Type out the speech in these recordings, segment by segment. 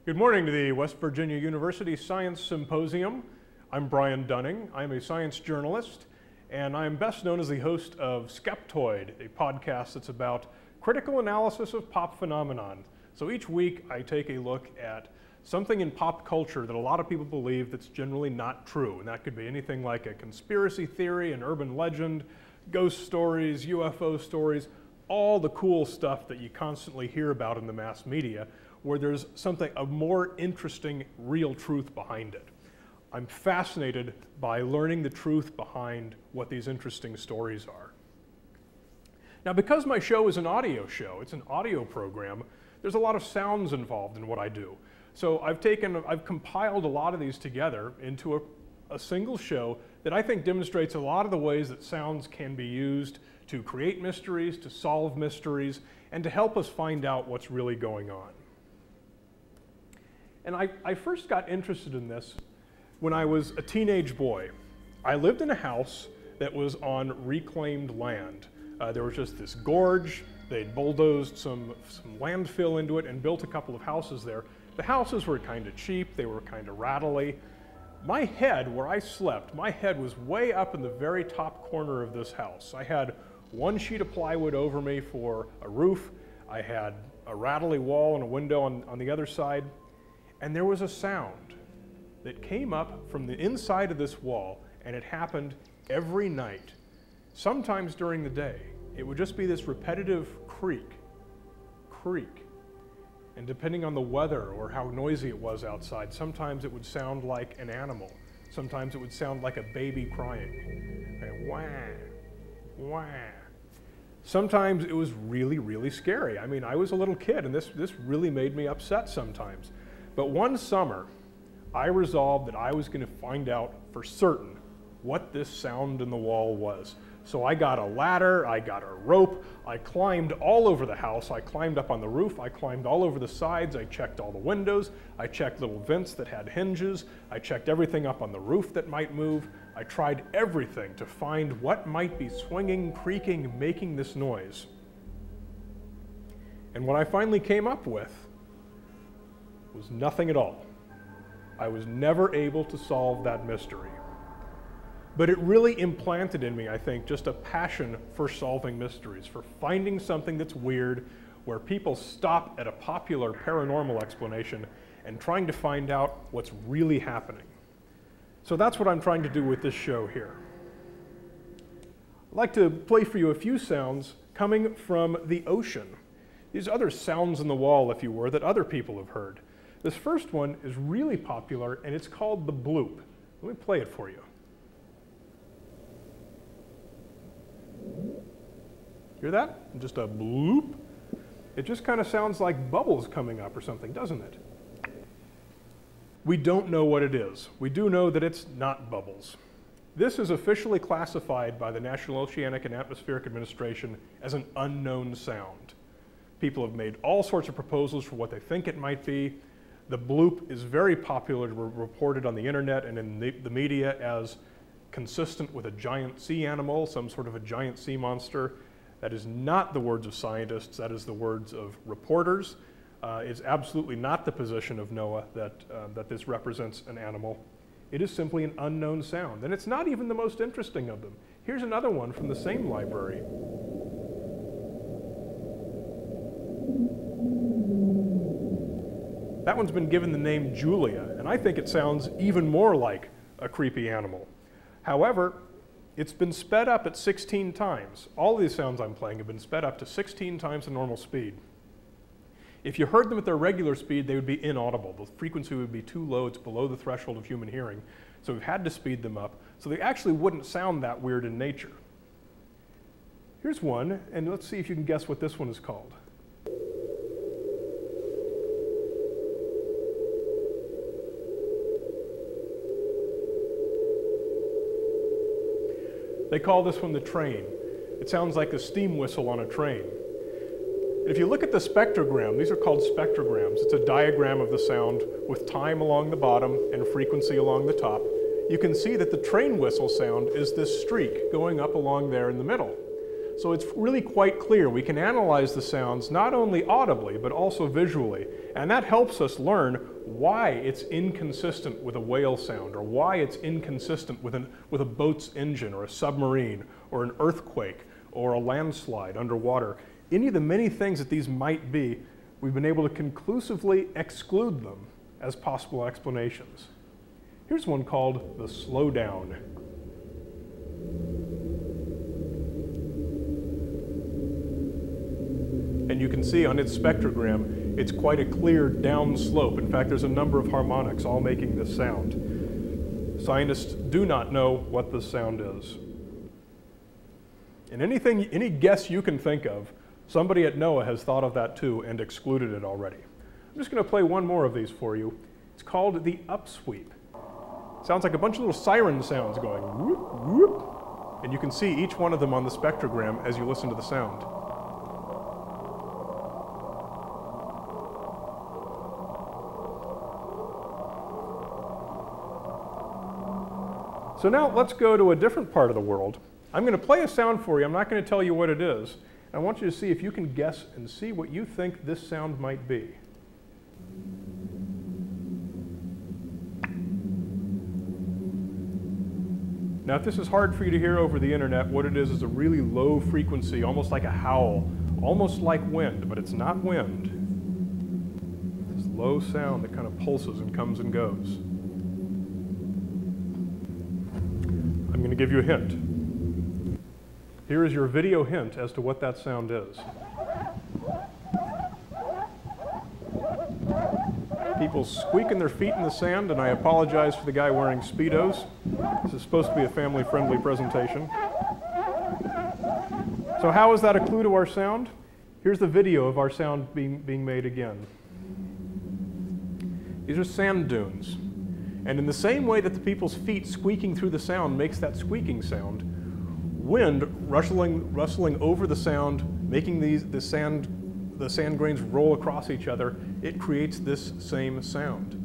Good morning to the West Virginia University Science Symposium. I'm Brian Dunning. I'm a science journalist, and I'm best known as the host of Skeptoid, a podcast that's about critical analysis of pop phenomenon. So each week I take a look at something in pop culture that a lot of people believe that's generally not true, and that could be anything like a conspiracy theory, an urban legend, ghost stories, UFO stories, all the cool stuff that you constantly hear about in the mass media, where there's something, a more interesting, real truth behind it. I'm fascinated by learning the truth behind what these interesting stories are. Now, because my show is an audio show, it's an audio program, there's a lot of sounds involved in what I do. So I've compiled a lot of these together into a single show that I think demonstrates a lot of the ways that sounds can be used to create mysteries, to solve mysteries, and to help us find out what's really going on. And I first got interested in this when I was a teenage boy. I lived in a house that was on reclaimed land. There was just this gorge. They'd bulldozed some landfill into it and built a couple of houses there. The houses were kind of cheap. They were kind of rattly. My head, where I slept, my head was way up in the very top corner of this house. I had one sheet of plywood over me for a roof. I had a rattly wall and a window on the other side. And there was a sound that came up from the inside of this wall, and it happened every night, sometimes during the day. It would just be this repetitive creak, creak. And depending on the weather or how noisy it was outside, sometimes it would sound like an animal. Sometimes it would sound like a baby crying. And wah, wah. Sometimes it was really, really scary. I mean, I was a little kid, and this really made me upset sometimes. But one summer, I resolved that I was going to find out for certain what this sound in the wall was. So I got a ladder, I got a rope, I climbed all over the house, I climbed up on the roof, I climbed all over the sides, I checked all the windows, I checked little vents that had hinges, I checked everything up on the roof that might move. I tried everything to find what might be swinging, creaking, making this noise. And what I finally came up with was nothing at all. I was never able to solve that mystery. But it really implanted in me, I think, just a passion for solving mysteries, for finding something that's weird, where people stop at a popular paranormal explanation and trying to find out what's really happening. So that's what I'm trying to do with this show here. I'd like to play for you a few sounds coming from the ocean. These other sounds in the wall, if you were, that other people have heard. This first one is really popular, and it's called the bloop. Let me play it for you. Hear that? Just a bloop. It just kind of sounds like bubbles coming up or something, doesn't it? We don't know what it is. We do know that it's not bubbles. This is officially classified by the National Oceanic and Atmospheric Administration as an unknown sound. People have made all sorts of proposals for what they think it might be. The bloop is very popular, reported on the internet and in the media as consistent with a giant sea animal, some sort of a giant sea monster. That is not the words of scientists, that is the words of reporters. It's absolutely not the position of NOAA that this represents an animal. It is simply an unknown sound, and it's not even the most interesting of them. Here's another one from the same library. That one's been given the name Julia, and I think it sounds even more like a creepy animal. However, it's been sped up at 16 times. All of these sounds I'm playing have been sped up to 16 times the normal speed. If you heard them at their regular speed, they would be inaudible. The frequency would be too low, it's below the threshold of human hearing. So we've had to speed them up, so they actually wouldn't sound that weird in nature. Here's one, and let's see if you can guess what this one is called. They call this one the train. It sounds like a steam whistle on a train. If you look at the spectrogram, these are called spectrograms. It's a diagram of the sound with time along the bottom and frequency along the top. You can see that the train whistle sound is this streak going up along there in the middle. So it's really quite clear. We can analyze the sounds not only audibly, but also visually. And that helps us learn why it's inconsistent with a whale sound, or why it's inconsistent with a boat's engine, or a submarine, or an earthquake, or a landslide underwater. Any of the many things that these might be, we've been able to conclusively exclude them as possible explanations. Here's one called the slowdown. And you can see on its spectrogram, it's quite a clear down slope. In fact, there's a number of harmonics all making this sound. Scientists do not know what this sound is. And any guess you can think of, somebody at NOAA has thought of that too and excluded it already. I'm just going to play one more of these for you. It's called the upsweep. Sounds like a bunch of little siren sounds going whoop, whoop. And you can see each one of them on the spectrogram as you listen to the sound. So now let's go to a different part of the world. I'm going to play a sound for you. I'm not going to tell you what it is. I want you to see if you can guess and see what you think this sound might be. Now, if this is hard for you to hear over the internet, what it is a really low frequency, almost like a howl, almost like wind, but it's not wind. This low sound that kind of pulses and comes and goes. I'm going to give you a hint. Here is your video hint as to what that sound is. People squeaking their feet in the sand, and I apologize for the guy wearing Speedos. This is supposed to be a family-friendly presentation. So how is that a clue to our sound? Here's the video of our sound being made again. These are sand dunes. And in the same way that the people's feet squeaking through the sound makes that squeaking sound, wind rustling over the sound, making the sand grains roll across each other, it creates this same sound.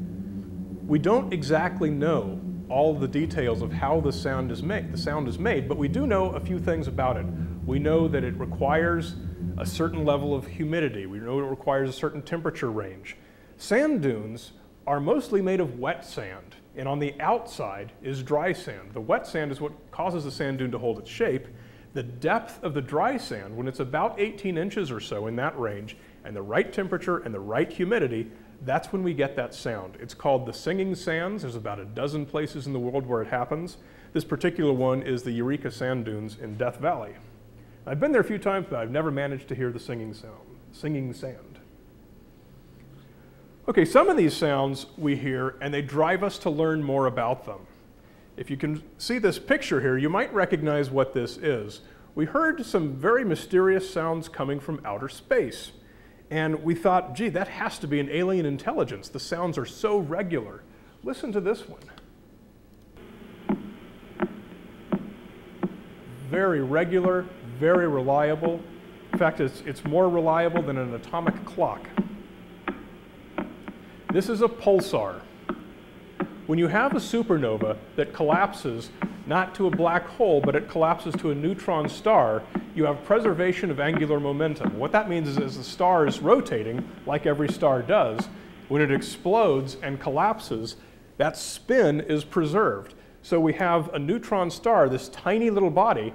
We don't exactly know all the details of how the sound is made, but we do know a few things about it. We know that it requires a certain level of humidity. We know it requires a certain temperature range. Sand dunes are mostly made of wet sand, and on the outside is dry sand. The wet sand is what causes the sand dune to hold its shape. The depth of the dry sand, when it's about 18 inches or so in that range, and the right temperature and the right humidity, that's when we get that sound. It's called the singing sands. There's about a dozen places in the world where it happens. This particular one is the Eureka Sand Dunes in Death Valley. I've been there a few times, but I've never managed to hear the singing sand. Okay, some of these sounds we hear, and they drive us to learn more about them. If you can see this picture here, you might recognize what this is. We heard some very mysterious sounds coming from outer space. And we thought, gee, that has to be an alien intelligence. The sounds are so regular. Listen to this one. Very regular, very reliable. In fact, it's more reliable than an atomic clock. This is a pulsar. When you have a supernova that collapses not to a black hole, but it collapses to a neutron star, you have preservation of angular momentum. What that means is as the star is rotating, like every star does, when it explodes and collapses, that spin is preserved. So we have a neutron star, this tiny little body,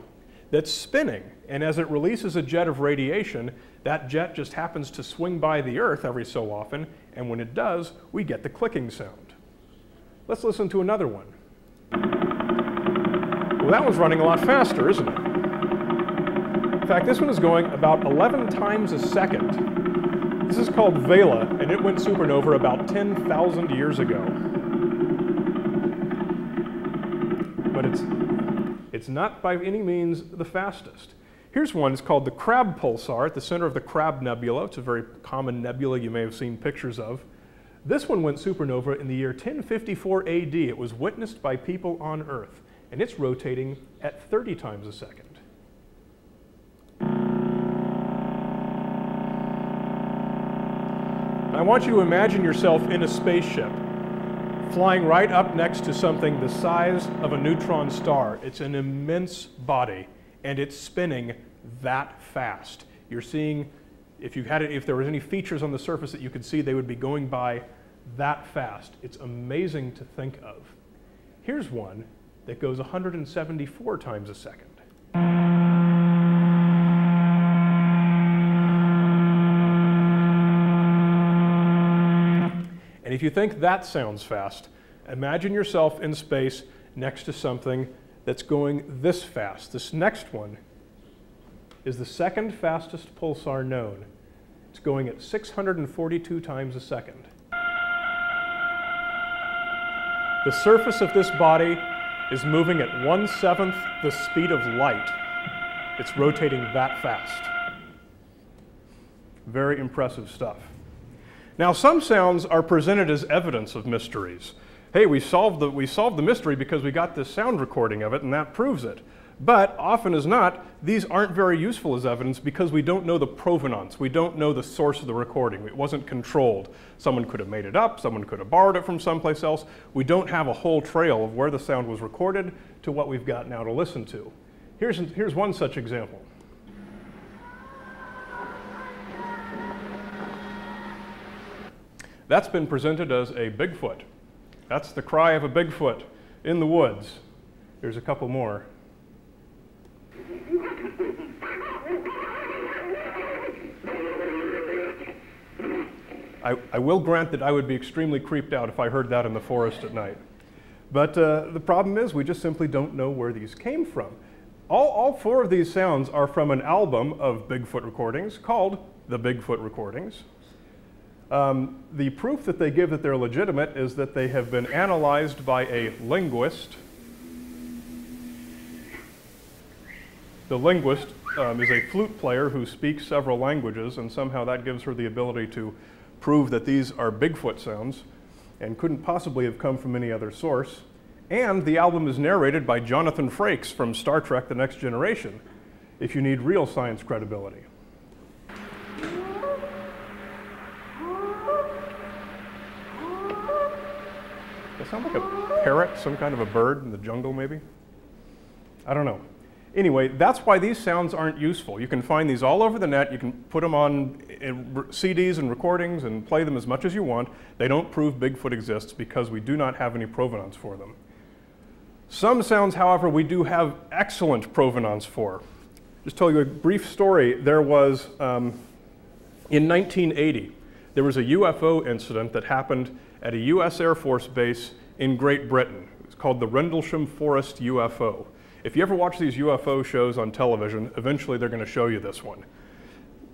that's spinning. And as it releases a jet of radiation, that jet just happens to swing by the Earth every so often, and when it does, we get the clicking sound. Let's listen to another one. Well, that one's running a lot faster, isn't it? In fact, this one is going about 11 times a second. This is called Vela, and it went supernova about 10,000 years ago. But it's not by any means the fastest. Here's one, it's called the Crab Pulsar at the center of the Crab Nebula. It's a very common nebula you may have seen pictures of. This one went supernova in the year 1054 AD. It was witnessed by people on Earth, and it's rotating at 30 times a second. I want you to imagine yourself in a spaceship, flying right up next to something the size of a neutron star. It's an immense body, and it's spinning that fast. You're seeing, if there was any features on the surface that you could see, they would be going by that fast. It's amazing to think of. Here's one that goes 174 times a second. And if you think that sounds fast, imagine yourself in space next to something that's going this fast. This next one is the second fastest pulsar known. It's going at 642 times a second. The surface of this body is moving at 1/7 the speed of light. It's rotating that fast. Very impressive stuff. Now, some sounds are presented as evidence of mysteries. Hey, we solved the mystery because we got this sound recording of it, and that proves it. But often as not, these aren't very useful as evidence because we don't know the provenance. We don't know the source of the recording. It wasn't controlled. Someone could have made it up. Someone could have borrowed it from someplace else. We don't have a whole trail of where the sound was recorded to what we've got now to listen to. Here's one such example. That's been presented as a Bigfoot. That's the cry of a Bigfoot in the woods. There's a couple more. I will grant that I would be extremely creeped out if I heard that in the forest at night. But the problem is we just simply don't know where these came from. All four of these sounds are from an album of Bigfoot recordings called the Bigfoot Recordings. The proof that they give that they're legitimate is that they have been analyzed by a linguist. The linguist is a flute player who speaks several languages, and somehow that gives her the ability to prove that these are Bigfoot sounds and couldn't possibly have come from any other source. And the album is narrated by Jonathan Frakes from Star Trek: The Next Generation, if you need real science credibility. Does that sound like a parrot, some kind of a bird in the jungle maybe? I don't know. Anyway, that's why these sounds aren't useful. You can find these all over the net. You can put them on CDs and recordings and play them as much as you want. They don't prove Bigfoot exists because we do not have any provenance for them. Some sounds, however, we do have excellent provenance for. Just tell you a brief story. There was, in 1980, there was a UFO incident that happened at a US Air Force base in Great Britain. It's called the Rendlesham Forest UFO. If you ever watch these UFO shows on television, eventually they're going to show you this one.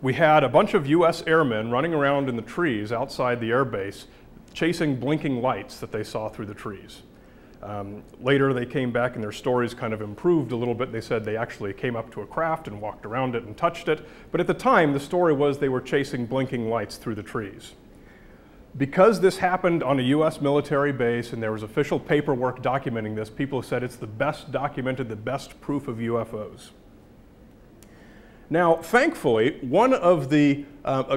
We had a bunch of US airmen running around in the trees outside the air base, chasing blinking lights that they saw through the trees. Later they came back and their stories kind of improved a little bit. They said they actually came up to a craft and walked around it and touched it. But at the time, the story was they were chasing blinking lights through the trees. Because this happened on a US military base and there was official paperwork documenting this, people said it's the best documented, the best proof of UFOs. Now, thankfully, one of a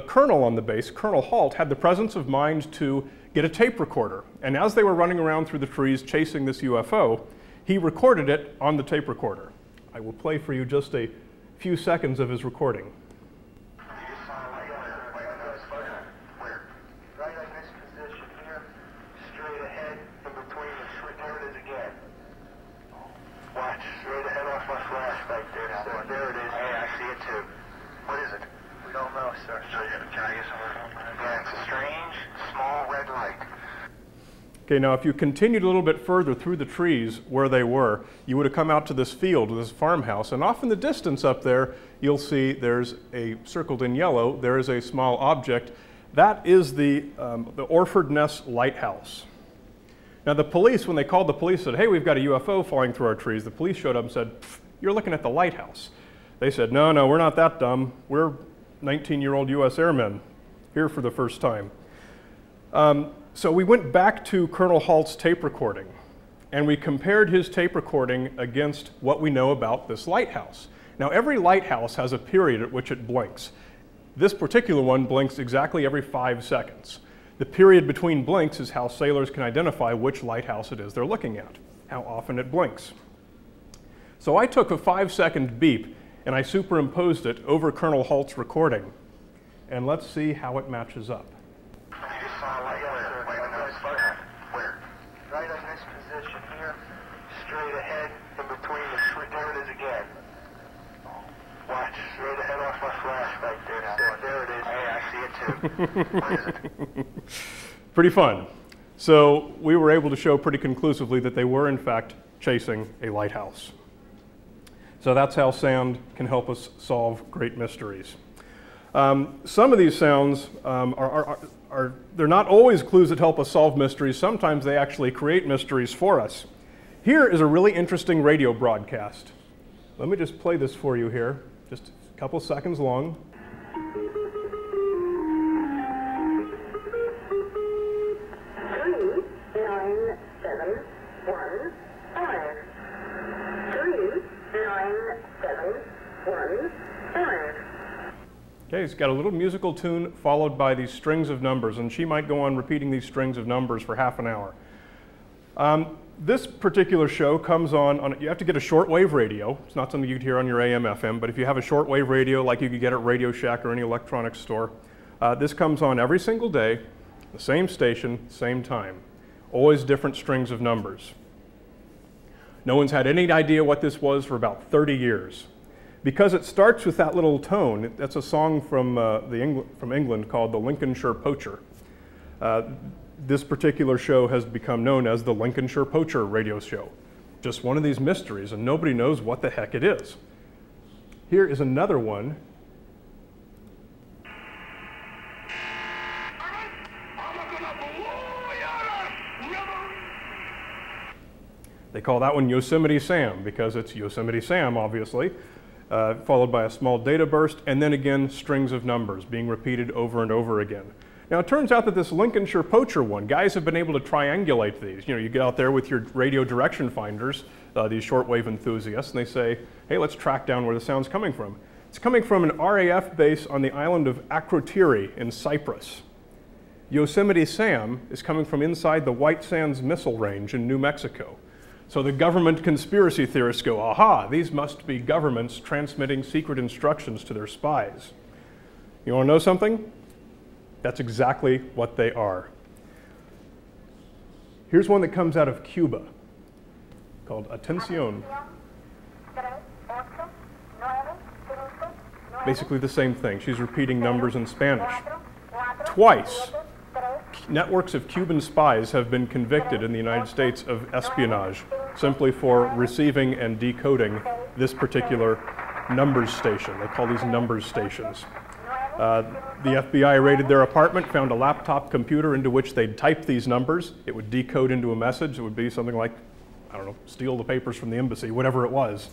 colonel on the base, Colonel Halt, had the presence of mind to get a tape recorder. And as they were running around through the trees chasing this UFO, he recorded it on the tape recorder. I will play for you just a few seconds of his recording. Okay, now if you continued a little bit further through the trees where they were, you would have come out to this field, this farmhouse, and off in the distance up there, you'll see there's a, circled in yellow, there is a small object. That is the Orford Ness Lighthouse. Now the police, when they called the police, said, hey, we've got a UFO flying through our trees. The police showed up and said, you're looking at the lighthouse. They said, no, we're not that dumb. We're 19-year-old US airmen here for the first time. So we went back to Colonel Halt's tape recording, and we compared his tape recording against what we know about this lighthouse. Now, every lighthouse has a period at which it blinks. This particular one blinks exactly every 5 seconds. The period between blinks is how sailors can identify which lighthouse it is they're looking at, how often it blinks. So I took a 5-second beep and I superimposed it over Colonel Halt's recording. And let's see how it matches up. Where? Right on this position here, straight ahead, in between the, there it is again. Watch, straight ahead off my flash right there. There it is. Hey, I see it too. What is it? Pretty fun. So we were able to show pretty conclusively that they were in fact chasing a lighthouse. So that's how sound can help us solve great mysteries. Some of these sounds they're not always clues that help us solve mysteries. Sometimes they actually create mysteries for us. Here is a really interesting radio broadcast. Let me just play this for you here, just a couple seconds long. 39715. Okay, it's got a little musical tune followed by these strings of numbers, and she might go on repeating these strings of numbers for half an hour. This particular show comes on, you have to get a shortwave radio. It's not something you'd hear on your AM, FM, but if you have a shortwave radio like you could get at Radio Shack or any electronics store, this comes on every single day, the same station, same time. Always different strings of numbers. No one's had any idea what this was for about 30 years. Because it starts with that little tone, that's a song from England called The Lincolnshire Poacher. This particular show has become known as the Lincolnshire Poacher radio show. Just one of these mysteries, and nobody knows what the heck it is. Here is another one. They call that one Yosemite Sam because it's Yosemite Sam, obviously, followed by a small data burst, and then again strings of numbers being repeated over and over again. Now, it turns out that this Lincolnshire Poacher one, guys have been able to triangulate these. You know, you get out there with your radio direction finders, these shortwave enthusiasts, and they say, hey, let's track down where the sound's coming from. It's coming from an RAF base on the island of Akrotiri in Cyprus. Yosemite Sam is coming from inside the White Sands Missile Range in New Mexico. So the government conspiracy theorists go, aha, these must be governments transmitting secret instructions to their spies. You want to know something? That's exactly what they are. Here's one that comes out of Cuba called Atención. Basically the same thing. She's repeating numbers in Spanish. Twice, networks of Cuban spies have been convicted in the United States of espionage simply for receiving and decoding this particular numbers station. They call these numbers stations. The FBI raided their apartment, found a laptop computer into which they'd type these numbers. It would decode into a message. It would be something like, I don't know, steal the papers from the embassy, whatever it was.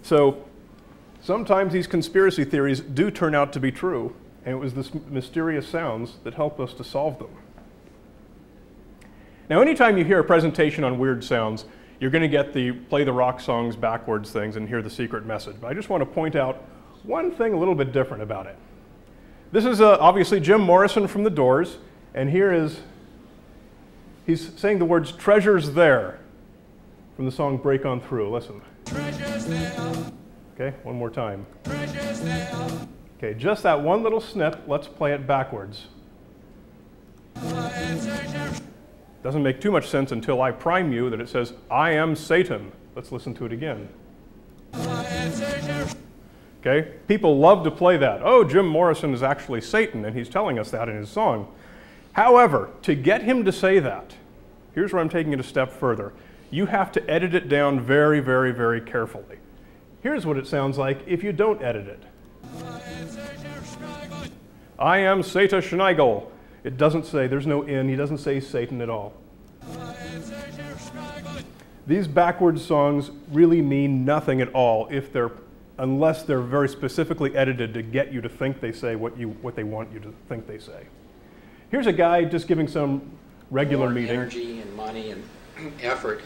So sometimes these conspiracy theories do turn out to be true, and it was this mysterious sounds that helped us to solve them. Now, anytime you hear a presentation on weird sounds, you're going to get the play the rock songs backwards things and hear the secret message. But I just want to point out one thing a little bit different about it. This is obviously Jim Morrison from The Doors, and he's saying the words "treasures there" from the song "Break On Through." Listen. Treasures there. Okay, one more time. Treasures there. Okay, just that one little snip. Let's play it backwards. Doesn't make too much sense until I prime you that it says, "I am Satan." Let's listen to it again. Okay, people love to play that. Oh, Jim Morrison is actually Satan, and he's telling us that in his song. However, to get him to say that, here's where I'm taking it a step further. You have to edit it down very, very, very carefully. Here's what it sounds like if you don't edit it. I am Satan Schneigel. It doesn't say, there's no N, he doesn't say Satan at all. These backwards songs really mean nothing at all unless they're very specifically edited to get you to think they say what they want you to think they say. Here's a guy just giving some regular meeting. Energy and money and effort.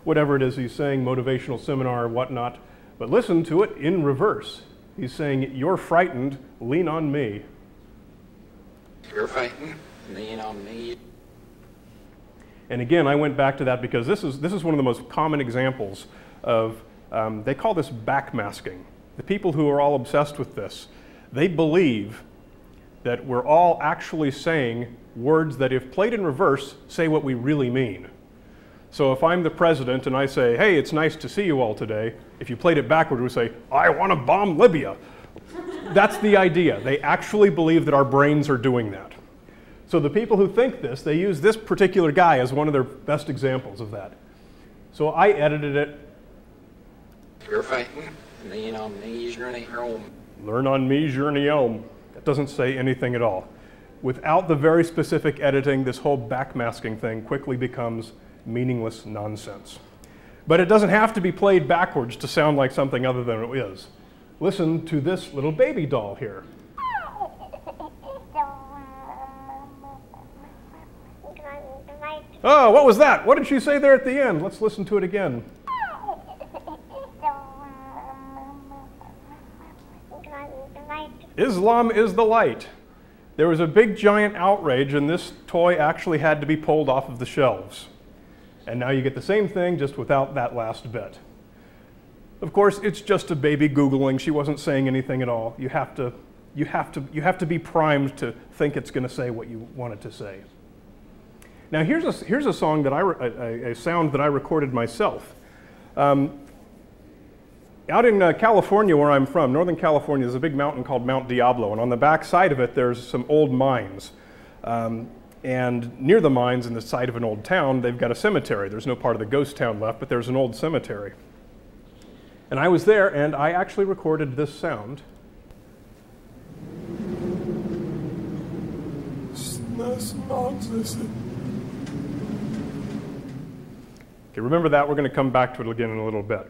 Whatever it is he's saying, motivational seminar or whatnot. But listen to it in reverse. He's saying, you're frightened, lean on me. You're frightened, lean on me. And again, I went back to that because this is one of the most common examples of, they call this backmasking. The people who are all obsessed with this, they believe that we're all actually saying words that, if played in reverse, say what we really mean. So if I'm the president and I say, hey, it's nice to see you all today, if you played it backward, we say, I want to bomb Libya. That's the idea. They actually believe that our brains are doing that. So the people who think this, they use this particular guy as one of their best examples of that. So I edited it. You're fighting, lean on me, journey home. Learn on me, journey home. That doesn't say anything at all. Without the very specific editing, this whole backmasking thing quickly becomes meaningless nonsense. But it doesn't have to be played backwards to sound like something other than it is. Listen to this little baby doll here. Oh, what was that? What did she say there at the end? Let's listen to it again. Islam is the light. There was a big giant outrage, and this toy actually had to be pulled off of the shelves. And now you get the same thing, just without that last bit. Of course, it's just a baby Googling. She wasn't saying anything at all. You have to be primed to think it's going to say what you want it to say. Now here's a song that a sound that I recorded myself. Out in California, where I'm from, Northern California, there's a big mountain called Mount Diablo, and on the back side of it, there's some old mines. And near the mines, in the side of an old town, they've got a cemetery. There's no part of the ghost town left, but there's an old cemetery. And I was there, and I actually recorded this sound. Okay, remember that. We're going to come back to it again in a little bit.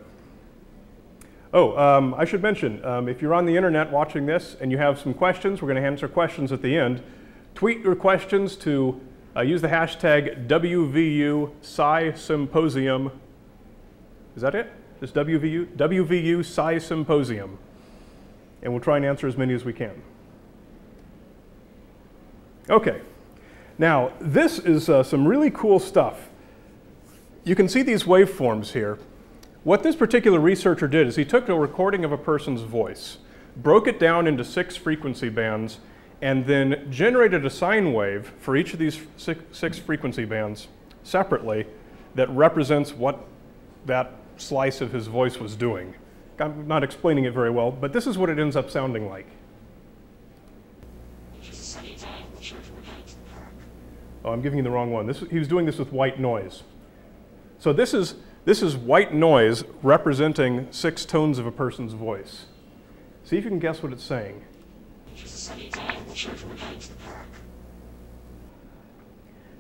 Oh, I should mention, if you're on the internet watching this and you have some questions, we're going to answer questions at the end. Tweet your questions to use the hashtag WVU Science Symposium. Is that it? Just WVU Science Symposium. And we'll try and answer as many as we can. Okay. Now, this is some really cool stuff. You can see these waveforms here. What this particular researcher did is he took a recording of a person's voice, broke it down into 6 frequency bands, and then generated a sine wave for each of these six frequency bands separately that represents what that slice of his voice was doing. I'm not explaining it very well, but this is what it ends up sounding like. Oh, I'm giving you the wrong one. He was doing this with white noise. So this is white noise representing 6 tones of a person's voice. See if you can guess what it's saying.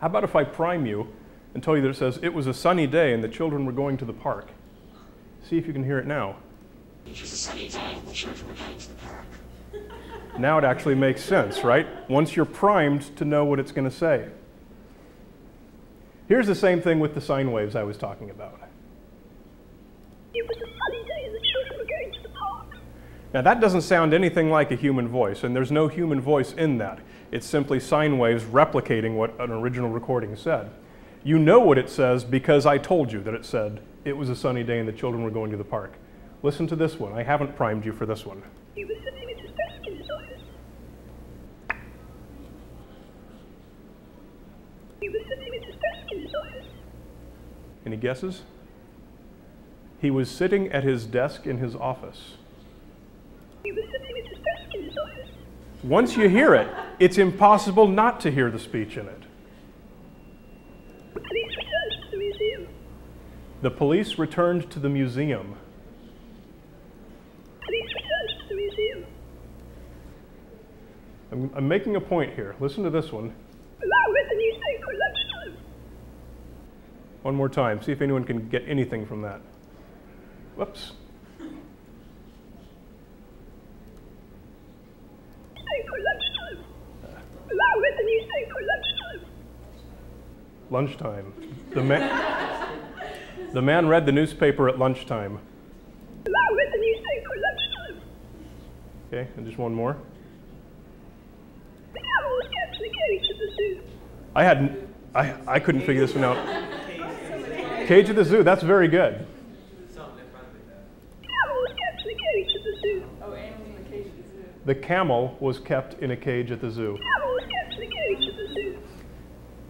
How about if I prime you and tell you that it says, it was a sunny day and the children were going to the park? See if you can hear it now. Now it actually makes sense, right? Once you're primed to know what it's going to say. Here's the same thing with the sine waves I was talking about. Now that doesn't sound anything like a human voice, and there's no human voice in that. It's simply sine waves replicating what an original recording said. You know what it says because I told you that it said, it was a sunny day and the children were going to the park. Listen to this one. I haven't primed you for this one. Any guesses? He was sitting at his desk in his office. Once you hear it, it's impossible not to hear the speech in it. The police returned to the museum. I'm making a point here. Listen to this one. One more time. See if anyone can get anything from that. Whoops. Lunchtime. The man read the newspaper at lunchtime. Okay, and just one more. I couldn't figure this one out. Cage at the zoo, that's very good. the camel was kept in a cage at the zoo.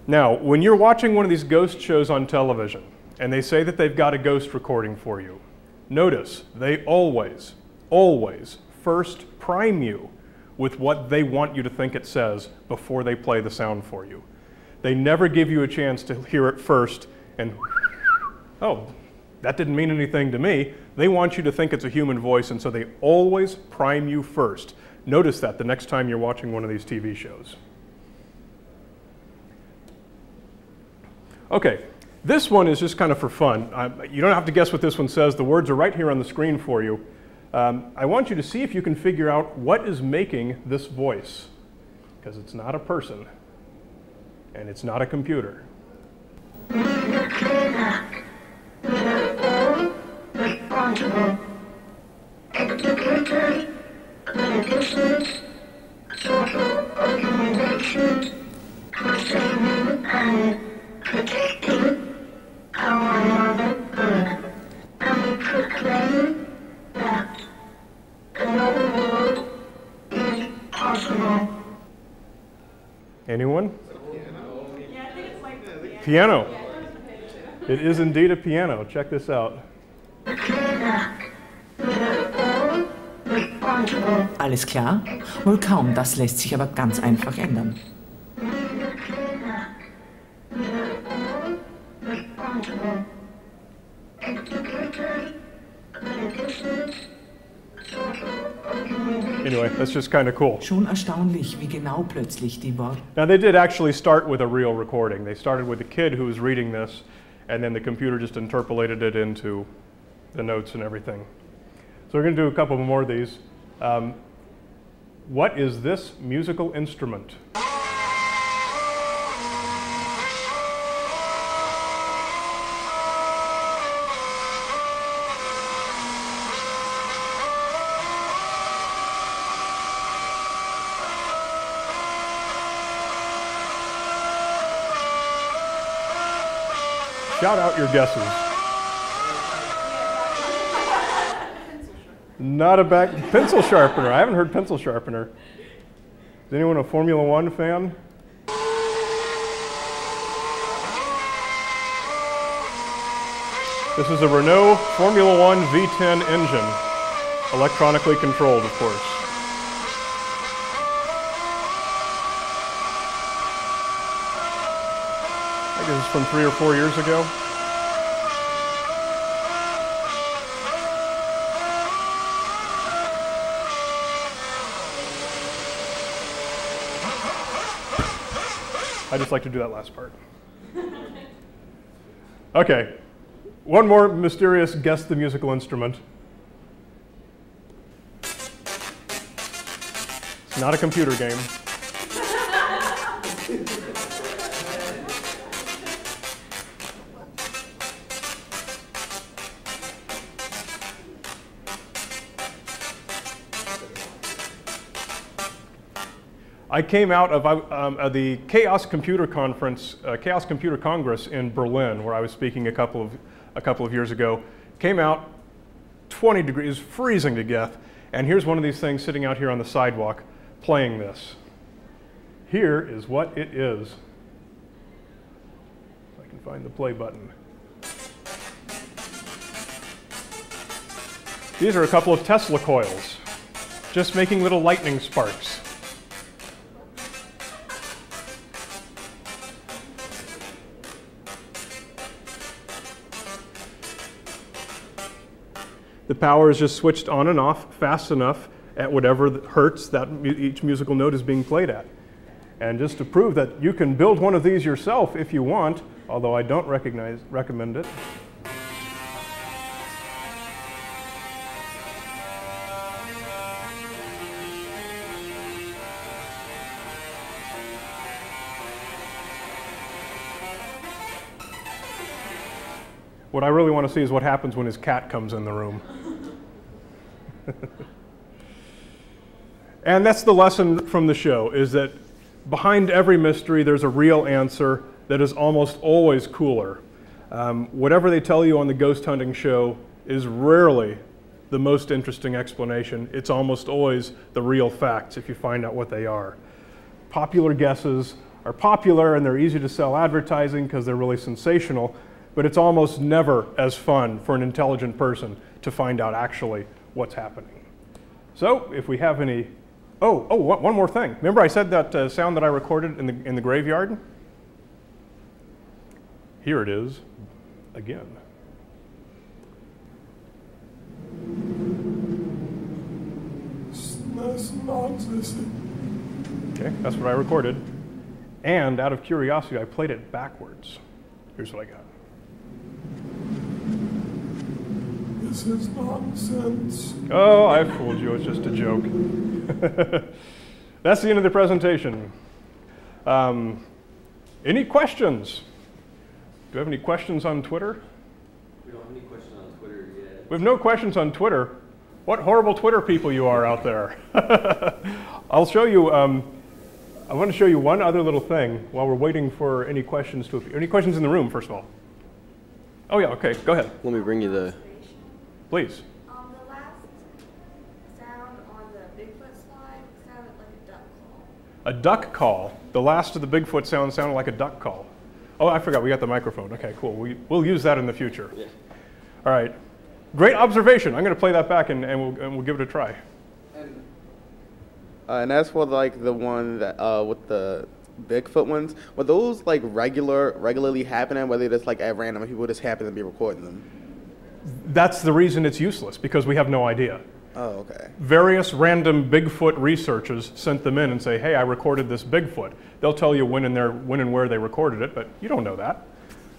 Now, when you're watching one of these ghost shows on television, and they say that they've got a ghost recording for you, notice they always first prime you with what they want you to think it says before they play the sound for you. They never give you a chance to hear it first and, oh, that didn't mean anything to me. They want you to think it's a human voice, and so they always prime you first. Notice that the next time you're watching one of these TV shows. Okay, this one is just kind of for fun. You don't have to guess what this one says. The words are right here on the screen for you. I want you to see if you can figure out what is making this voice, because it's not a person, and it's not a computer. Anyone? Yeah, I think it's like Piano. It is indeed a piano. Check this out. Alles klar? Wohl kaum, das lässt sich aber ganz einfach ändern. Anyway, that's just kind of cool. Schon erstaunlich, wie genau plötzlich die Worte. Now they did actually start with a real recording. They started with a kid who was reading this, and then the computer just interpolated it into the notes and everything. So we're going to do a couple more of these. What is this musical instrument? Shout out your guesses. Not a pencil sharpener. I haven't heard pencil sharpener. Is anyone a Formula One fan? This is a Renault Formula One V10 engine, electronically controlled, of course. I think this is from 3 or 4 years ago. I just like to do that last part. Okay, one more mysterious guess the musical instrument. It's not a computer game. I came out of the Chaos Computer Conference, Chaos Computer Congress in Berlin, where I was speaking a couple of years ago. Came out 20 degrees, freezing to death, and here's one of these things sitting out here on the sidewalk playing this. Here is what it is. If I can find the play button. These are a couple of Tesla coils, just making little lightning sparks. The power is just switched on and off fast enough at whatever hertz that each musical note is being played at. And just to prove that you can build one of these yourself if you want, although I don't recommend it. What I really want to see is what happens when his cat comes in the room. And that's the lesson from the show, is that behind every mystery there's a real answer that is almost always cooler. Whatever they tell you on the ghost hunting show is rarely the most interesting explanation. It's almost always the real facts if you find out what they are. Popular guesses are popular and they're easy to sell advertising because they're really sensational, but it's almost never as fun for an intelligent person to find out actually what's happening. So if we have any, one more thing. Remember I said that sound that I recorded in the graveyard? Here it is again. Okay, that's what I recorded. And out of curiosity, I played it backwards. Here's what I got. This is nonsense. Oh, I fooled you. It's just a joke. That's the end of the presentation. Any questions? Do you have any questions on Twitter? We don't have any questions on Twitter yet. We have no questions on Twitter. What horrible Twitter people you are out there. I'll show you, I want to show you one other little thing while we're waiting for any questions to appear. Any questions in the room, first of all? Oh yeah, okay, go ahead. Let me bring you the... Please. The last sound on the Bigfoot slide sounded like a duck call. A duck call. The last of the Bigfoot sounds sounded like a duck call. Oh, I forgot, we got the microphone. Okay, cool. We'll use that in the future. Yeah. All right. Great observation. I'm going to play that back and we'll give it a try. And as for like the one that with the Bigfoot ones, were those like regularly happening, whether it's like at random, people just happen to be recording them? That's the reason it's useless, because we have no idea. Oh, okay. Various random Bigfoot researchers sent them in and say, hey, I recorded this Bigfoot. They'll tell you when and where they recorded it, but you don't know that.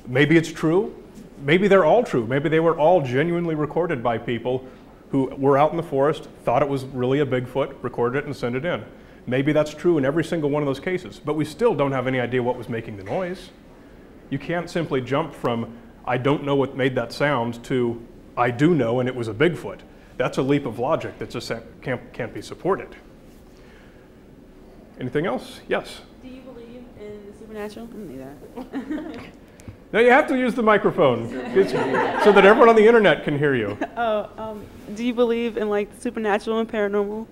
Maybe it's true. Maybe they're all true. Maybe they were all genuinely recorded by people who were out in the forest, thought it was really a Bigfoot, recorded it and sent it in. Maybe that's true in every single one of those cases, but we still don't have any idea what was making the noise. You can't simply jump from, I don't know what made that sound, to, I do know and it was a Bigfoot. That's a leap of logic that just can't be supported. Anything else? Yes? Do you believe in the supernatural? I don't need that. No, you have to use the microphone so that everyone on the internet can hear you. Do you believe in like supernatural and paranormal?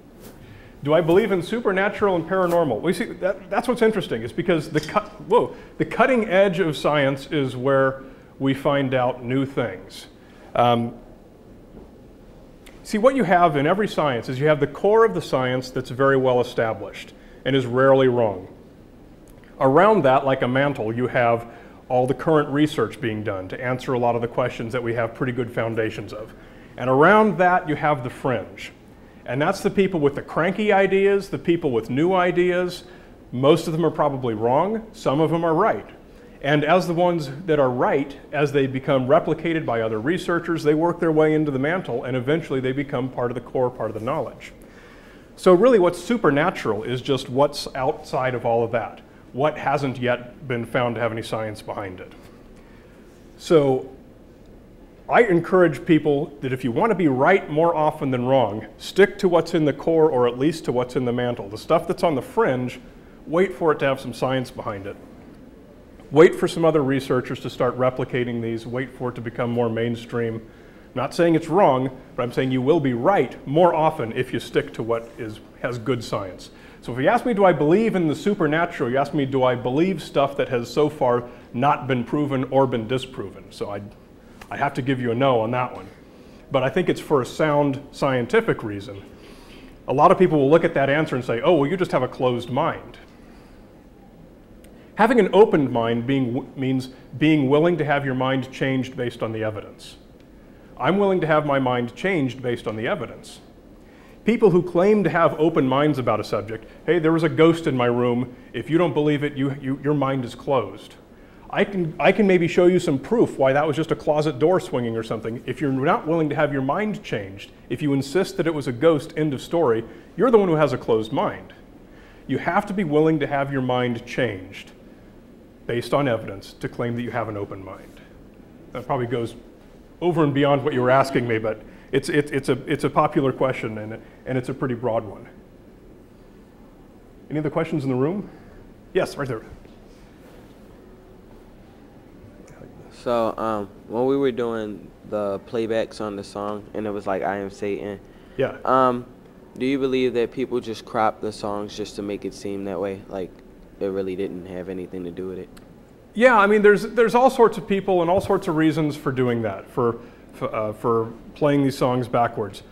Do I believe in supernatural and paranormal? Well, you see, that's what's interesting. Is because the cutting edge of science is where we find out new things. See, what you have in every science is you have the core of the science that's very well established and is rarely wrong. Around that, like a mantle, you have all the current research being done to answer a lot of the questions that we have pretty good foundations of. And around that, you have the fringe. And that's the people with the cranky ideas, the people with new ideas. Most of them are probably wrong. Some of them are right. And as the ones that are right, as they become replicated by other researchers, they work their way into the mantle, and eventually they become part of the core, part of the knowledge. So really what's supernatural is just what's outside of all of that. What hasn't yet been found to have any science behind it. So I encourage people that if you want to be right more often than wrong, stick to what's in the core or at least to what's in the mantle. The stuff that's on the fringe, wait for it to have some science behind it. Wait for some other researchers to start replicating these, wait for it to become more mainstream. I'm not saying it's wrong, but I'm saying you will be right more often if you stick to what has good science. So if you ask me, do I believe in the supernatural, you ask me, do I believe stuff that has so far not been proven or been disproven? So I have to give you a no on that one. But I think it's for a sound scientific reason. A lot of people will look at that answer and say, oh, well, you just have a closed mind. Having an open mind means being willing to have your mind changed based on the evidence. I'm willing to have my mind changed based on the evidence. People who claim to have open minds about a subject, hey, there was a ghost in my room. If you don't believe it, your mind is closed. I can maybe show you some proof why that was just a closet door swinging or something. If you're not willing to have your mind changed, if you insist that it was a ghost, end of story, you're the one who has a closed mind. You have to be willing to have your mind changed based on evidence to claim that you have an open mind. That probably goes over and beyond what you were asking me, but it's a popular question, and it's a pretty broad one. Any other questions in the room? Yes, right there. Like this. So when we were doing the playbacks on the song, and it was like "I Am Satan." Yeah. Do you believe that people just crop the songs just to make it seem that way, like it really didn't have anything to do with it? Yeah, I mean, there's all sorts of people and all sorts of reasons for doing that, for playing these songs backwards.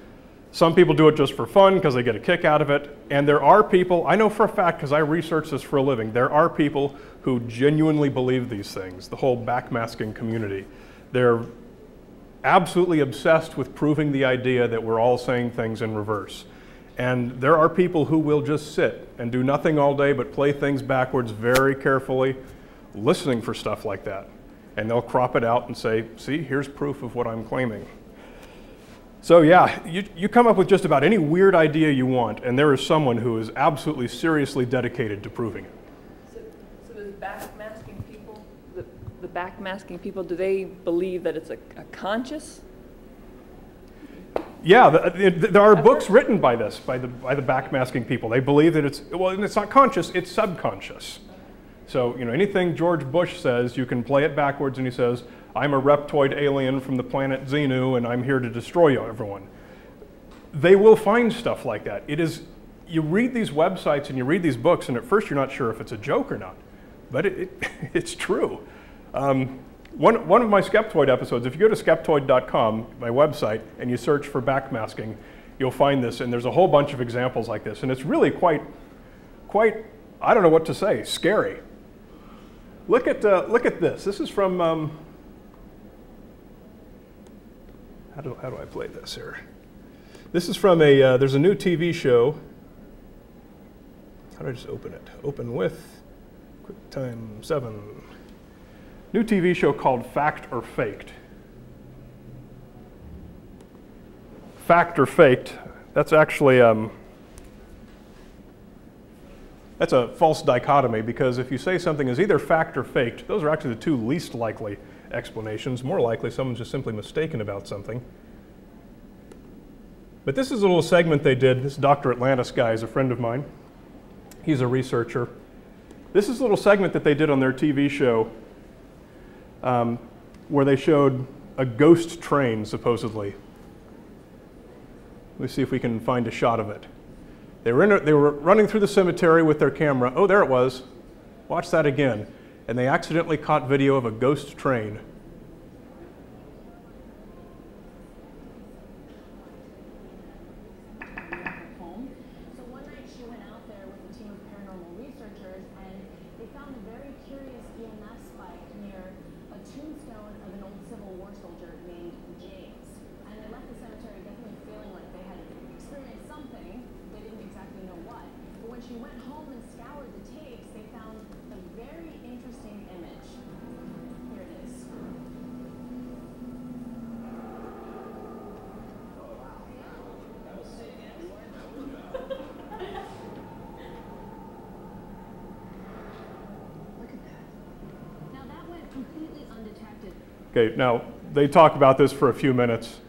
Some people do it just for fun because they get a kick out of it, and there are people, I know for a fact because I research this for a living, there are people who genuinely believe these things, the whole backmasking community. They're absolutely obsessed with proving the idea that we're all saying things in reverse. And there are people who will just sit and do nothing all day but play things backwards very carefully, listening for stuff like that. And they'll crop it out and say, see, here's proof of what I'm claiming. So yeah, you come up with just about any weird idea you want, and there is someone who is absolutely seriously dedicated to proving it. So does backmasking people, the backmasking people, do they believe that it's a conscious? Yeah, there are books written by this, by the backmasking people. They believe that it's not conscious, it's subconscious. So, you know, anything George Bush says, you can play it backwards, and he says, I'm a reptoid alien from the planet Xenu, and I'm here to destroy you, everyone. They will find stuff like that. You read these websites and you read these books, and at first you're not sure if it's a joke or not, but it's true. One of my Skeptoid episodes, if you go to skeptoid.com, my website, and you search for backmasking, you'll find this, and there's a whole bunch of examples like this, and it's really quite, I don't know what to say, scary. Look at this. This is from, how do I play this here? This is from there's a new TV show. How do I just open it? Open with QuickTime 7. New TV show called Fact or Faked. Fact or Faked, that's actually, that's a false dichotomy, because if you say something is either fact or faked, those are actually the two least likely explanations. More likely, someone's just simply mistaken about something. But this is a little segment they did. This Dr. Atlantis guy is a friend of mine. He's a researcher. This is a little segment that they did on their TV show where they showed a ghost train, supposedly. Let's see if we can find a shot of it. They were running through the cemetery with their camera. Oh, there it was. Watch that again. And they accidentally caught video of a ghost train. So one night she went out there with a team of paranormal researchers, and they found a very curious EMF spike near a tombstone of an old Civil War soldier named James. And they left the cemetery definitely feeling like they had experienced something. They didn't exactly know what. But when she went home and scoured the tapes, they found a very interesting image. Here it is. Okay, now they talk about this for a few minutes,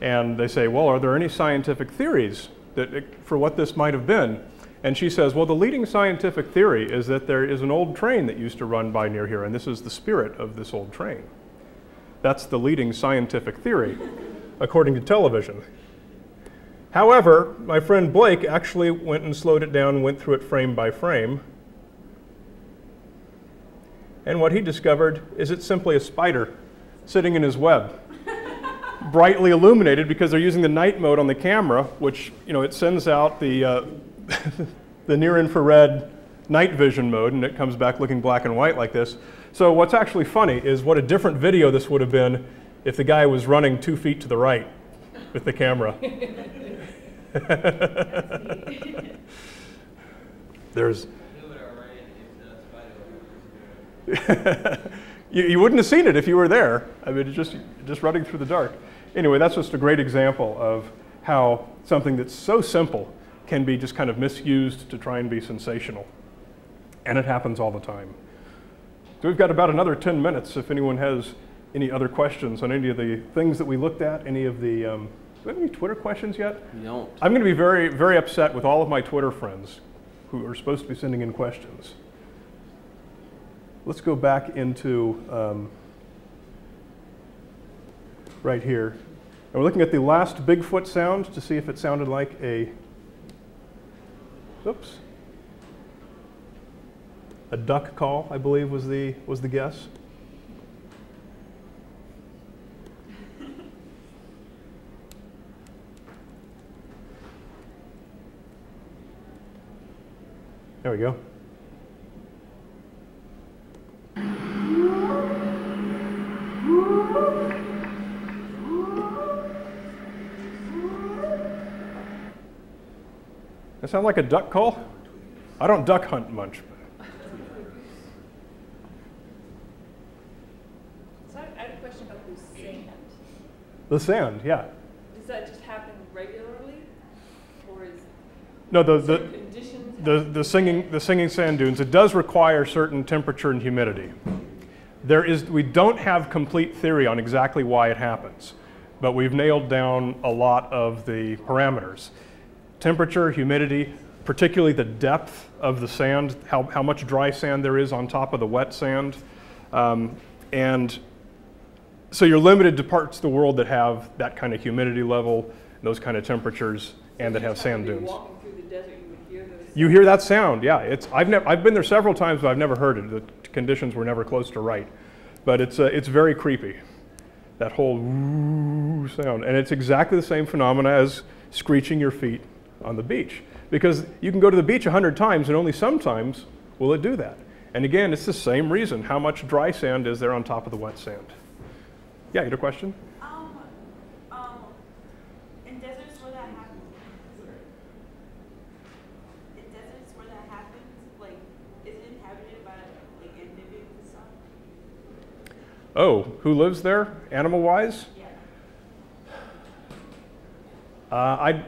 and they say, well, are there any scientific theories for what this might have been? And she says, well, the leading scientific theory is that there is an old train that used to run by near here, and this is the spirit of this old train. That's the leading scientific theory, according to television. However, my friend Blake actually went and slowed it down and went through it frame by frame. And what he discovered is it's simply a spider sitting in his web, brightly illuminated because they're using the night mode on the camera, which, you know, it sends out the the near-infrared night vision mode, and it comes back looking black and white like this. So what's actually funny is what a different video this would have been if the guy was running 2 feet to the right with the camera. There's you wouldn't have seen it if you were there. I mean, it's just running through the dark. Anyway, that's just a great example of how something that's so simple can be just kind of misused to try and be sensational. And it happens all the time. So we've got about another 10 minutes if anyone has any other questions on any of the things that we looked at, any of the, do we have any Twitter questions yet? We don't. I'm going to be very, very upset with all of my Twitter friends who are supposed to be sending in questions. Let's go back into right here. And we're looking at the last Bigfoot sound to see if it sounded like a, oops, a duck call, I believe was the guess. There we go. That sound like a duck call? I don't duck hunt much. So I had a question about the sand. The sand, yeah. Does that just happen regularly, or is No, conditions the singing sand dunes, it does require certain temperature and humidity. We don't have complete theory on exactly why it happens, but we've nailed down a lot of the parameters. Temperature, humidity, particularly the depth of the sand, how much dry sand there is on top of the wet sand. And so you're limited to parts of the world that have that kind of humidity level, those kind of temperatures, and that have sand dunes. Walking through the desert, you would hear those. You hear that sound, yeah. I've been there several times, but I've never heard it. The conditions were never close to right. But it's very creepy, that whole woo sound. And it's exactly the same phenomena as screeching your feet on the beach. Because you can go to the beach 100 times and only sometimes will it do that. And again, it's the same reason. How much dry sand is there on top of the wet sand? Yeah, you had a question? In deserts where that happens, like, is it inhabited by like amphibians and stuff? Oh, who lives there, animal-wise? Yeah.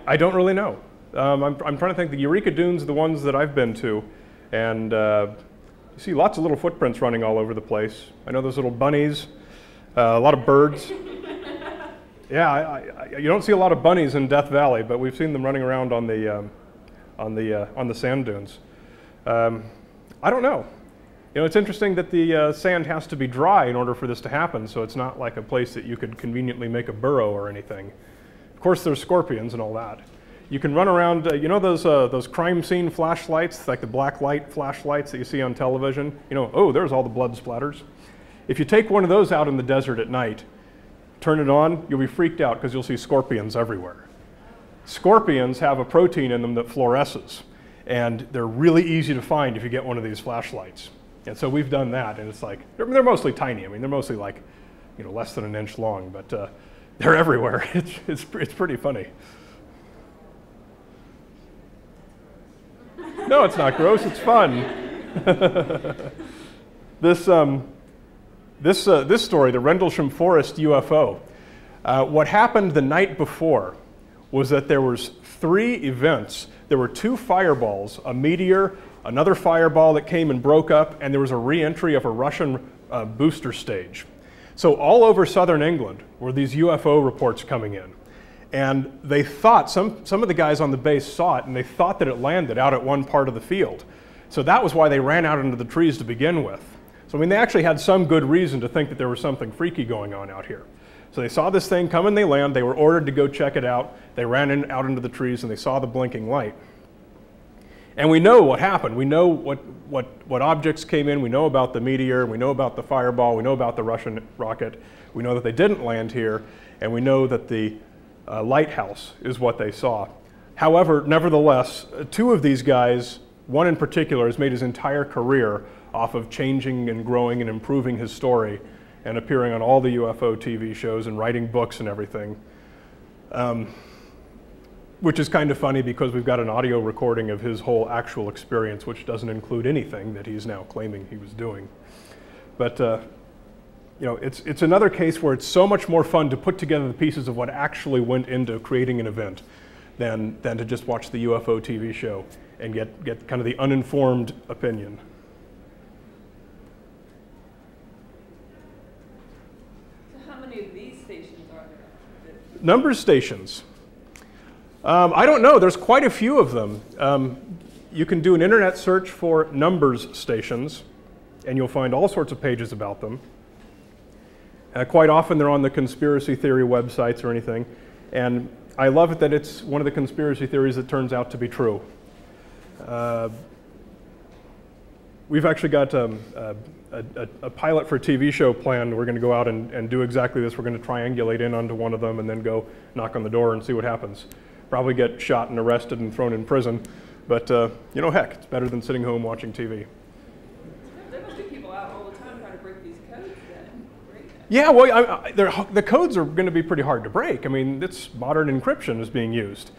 I don't really know. I'm trying to think. The Eureka Dunes are the ones that I've been to, and you see lots of little footprints running all over the place. I know those little bunnies, a lot of birds. Yeah, you don't see a lot of bunnies in Death Valley, but we've seen them running around on the sand dunes. I don't know. You know, it's interesting that the sand has to be dry in order for this to happen, so it's not like a place that you could conveniently make a burrow or anything. Of course, there's scorpions and all that. You can run around, you know those crime scene flashlights, like the black light flashlights that you see on television? You know, oh, there's all the blood splatters. If you take one of those out in the desert at night, turn it on, you'll be freaked out because you'll see scorpions everywhere. Scorpions have a protein in them that fluoresces, and they're really easy to find if you get one of these flashlights. And so we've done that, and it's like, they're mostly tiny. I mean, they're mostly like, you know, less than an inch long, but they're everywhere. It's pretty funny. No, it's not gross. It's fun. This story, the Rendlesham Forest UFO. What happened the night before was that there was 3 events. There were 2 fireballs, a meteor, another fireball that came and broke up, and there was a re-entry of a Russian booster stage. So all over southern England were these UFO reports coming in. And they thought, some of the guys on the base saw it, and they thought that it landed out at one part of the field. So that was why they ran out into the trees to begin with. So I mean, they actually had some good reason to think that there was something freaky going on out here. So they saw this thing come and they land, they were ordered to go check it out, they ran out into the trees and they saw the blinking light. And we know what happened. We know what objects came in, we know about the meteor, we know about the fireball, we know about the Russian rocket, we know that they didn't land here, and we know that the lighthouse is what they saw. However, nevertheless, 2 of these guys, one in particular, has made his entire career off of changing and growing and improving his story and appearing on all the UFO TV shows and writing books and everything. Which is kind of funny because we've got an audio recording of his whole actual experience, which doesn't include anything that he's now claiming he was doing. But you know, it's another case where it's so much more fun to put together the pieces of what actually went into creating an event than to just watch the UFO TV show and get kind of the uninformed opinion. So how many of these stations are there? Numbers stations. I don't know. There's quite a few of them. You can do an internet search for numbers stations, and you'll find all sorts of pages about them. Quite often they're on the conspiracy theory websites or anything, and I love it that it's one of the conspiracy theories that turns out to be true. We've actually got a pilot for a TV show planned. We're going to go out and do exactly this. We're going to triangulate in onto one of them and then go knock on the door and see what happens. Probably get shot and arrested and thrown in prison, but you know, heck, it's better than sitting home watching TV. There must be people out all the time trying to break these codes then. Yeah, well, the codes are going to be pretty hard to break. I mean, it's modern encryption is being used.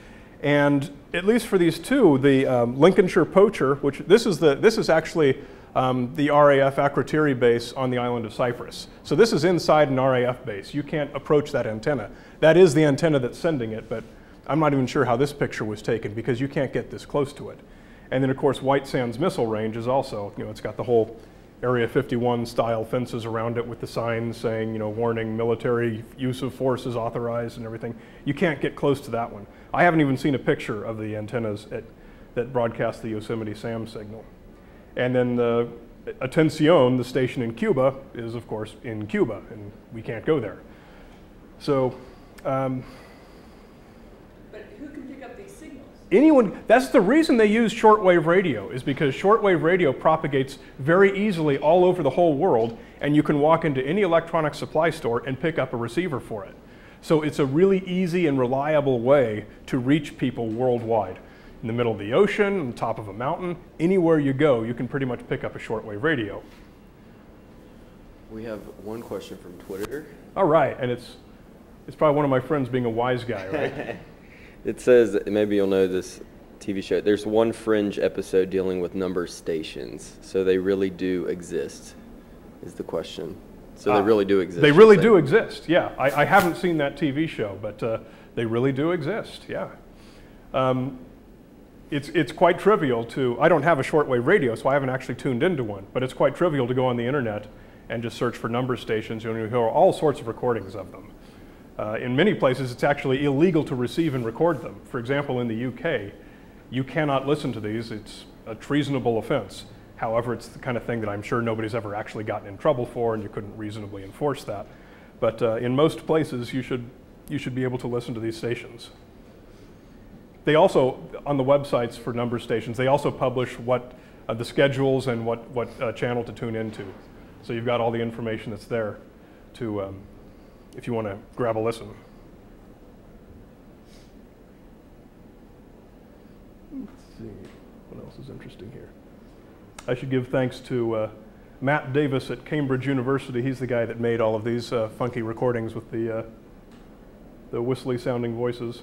And at least for these two, the Lincolnshire Poacher, which this is actually the RAF Akrotiri base on the island of Cyprus. So this is inside an RAF base. You can't approach that antenna. That is the antenna that's sending it, but I'm not even sure how this picture was taken because you can't get this close to it. And then of course White Sands Missile Range is also, you know, it's got the whole Area 51 style fences around it with the signs saying, you know, warning, military use of force is authorized and everything. You can't get close to that one. I haven't even seen a picture of the antennas that broadcast the Yosemite SAM signal. And then the Atención, the station in Cuba, is of course in Cuba, and we can't go there. So, but who can pick up these signals? Anyone, that's the reason they use shortwave radio, is because shortwave radio propagates very easily all over the whole world, and you can walk into any electronic supply store and pick up a receiver for it. So it's a really easy and reliable way to reach people worldwide. In the middle of the ocean, on top of a mountain, anywhere you go, you can pretty much pick up a shortwave radio. We have one question from Twitter. All right, and it's probably one of my friends being a wise guy, right? It says, maybe you'll know this TV show, there's one Fringe episode dealing with number stations. So they really do exist, is the question. So they really do exist. They really do exist, yeah. I haven't seen that TV show, but they really do exist, yeah. It's quite trivial to, I don't have a shortwave radio, so I haven't actually tuned into one, but it's quite trivial to go on the internet and just search for number stations. You hear all sorts of recordings of them. In many places, it's actually illegal to receive and record them. For example, in the UK, you cannot listen to these. It's a treasonable offense. However, it's the kind of thing that I'm sure nobody's ever actually gotten in trouble for, and you couldn't reasonably enforce that. But in most places, you should be able to listen to these stations. They also, on the websites for number stations, they also publish what the schedules and what channel to tune into. So you've got all the information that's there to, if you want to grab a listen. Let's see, what else is interesting here? I should give thanks to Matt Davis at Cambridge University. He's the guy that made all of these funky recordings with the whistly sounding voices.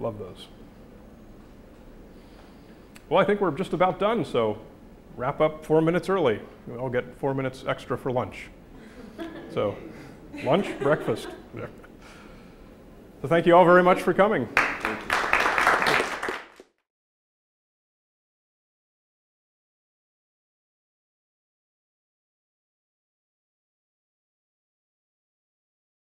Love those. Well, I think we're just about done, so wrap up 4 minutes early. I'll get 4 minutes extra for lunch. So lunch, breakfast. Yeah. So thank you all very much for coming.